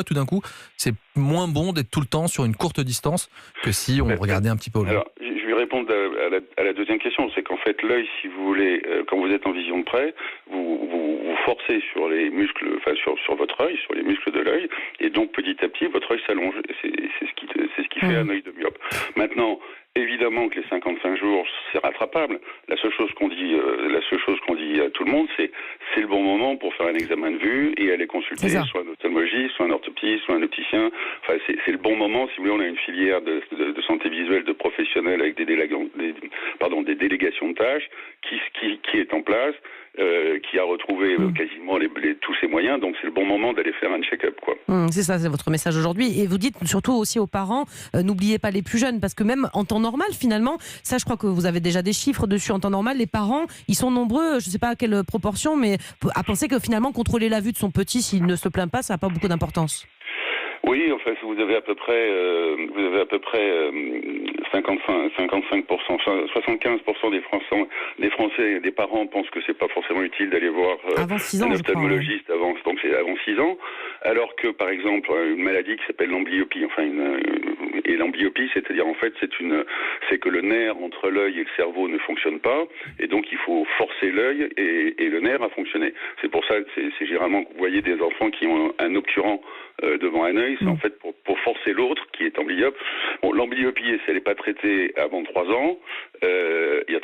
tout d'un coup, c'est moins bon d'être tout le temps sur une courte distance que si on regardait un petit peu au loin. Alors, je vais répondre à la deuxième question. C'est qu'en fait, l'œil, si vous voulez, quand vous êtes en vision de près, vous forcez sur les muscles, enfin sur votre œil, sur les muscles de l'œil, et donc petit à petit, votre œil s'allonge. C'est ce qui fait un œil de myope. Maintenant, évidemment que les 55 jours, c'est rattrapable. La seule chose qu'on dit à tout le monde, c'est le bon moment pour faire un examen de vue et aller consulter soit un ophtalmologiste, soit un orthoptiste, soit un opticien. Enfin, c'est le bon moment. Si vous voulez, on a une filière de santé visuelle de professionnels avec des délégations de tâches qui est en place, qui a retrouvé quasiment tous ses moyens. Donc, c'est le bon moment d'aller faire un check-up, quoi. C'est ça, c'est votre message aujourd'hui. Et vous dites surtout aussi aux parents, n'oubliez pas les plus jeunes, parce que même en temps normal, finalement, ça, je crois que vous avez déjà des chiffres dessus. En temps normal, les parents, ils sont nombreux, je ne sais pas à quelle proportion, mais à penser que finalement, contrôler la vue de son petit, s'il ne se plaint pas, ça n'a pas beaucoup d'importance. Oui, enfin, vous avez à peu près 55%, 75% des Français, des parents pensent que c'est pas forcément utile d'aller voir un ophtalmologiste avant 6 ans, alors que par exemple une maladie qui s'appelle l'amblyopie, et l'amblyopie, c'est-à-dire en fait c'est que le nerf entre l'œil et le cerveau ne fonctionne pas, et donc il faut forcer l'œil et le nerf à fonctionner. C'est pour ça que c'est généralement que vous voyez des enfants qui ont un obturant devant un œil, c'est en fait pour forcer l'autre qui est amblyope. Bon, l'amblyopie, si elle n'est pas traitée avant 3 ans, il y a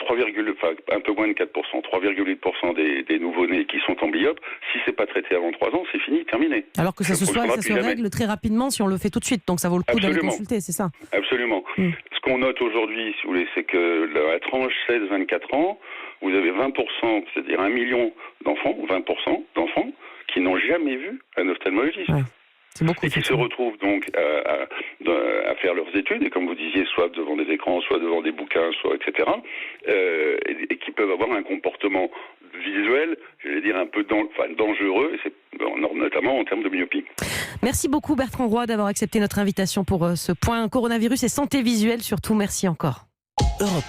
un peu moins de 4%, 3,8% des nouveau-nés qui sont amblyopes. Si c'est pas traité avant 3 ans, c'est fini, terminé. Alors que ça se règle très rapidement si on le fait tout de suite, donc ça vaut le coup d'aller consulter, c'est ça? Absolument. Ce qu'on note aujourd'hui, si vous voulez, c'est que la tranche 16-24 ans, vous avez 20%, c'est-à-dire 1 million d'enfants, 20% d'enfants, qui n'ont jamais vu un ophtalmologiste. Ouais. C'est beaucoup, et qui se retrouvent donc à faire leurs études, et comme vous disiez, soit devant des écrans, soit devant des bouquins, soit etc., et qui peuvent avoir un comportement visuel, j'allais dire un peu dangereux, et c'est notamment en termes de myopie. Merci beaucoup Bertrand Roy d'avoir accepté notre invitation pour ce point coronavirus et santé visuelle surtout. Merci encore. Europe.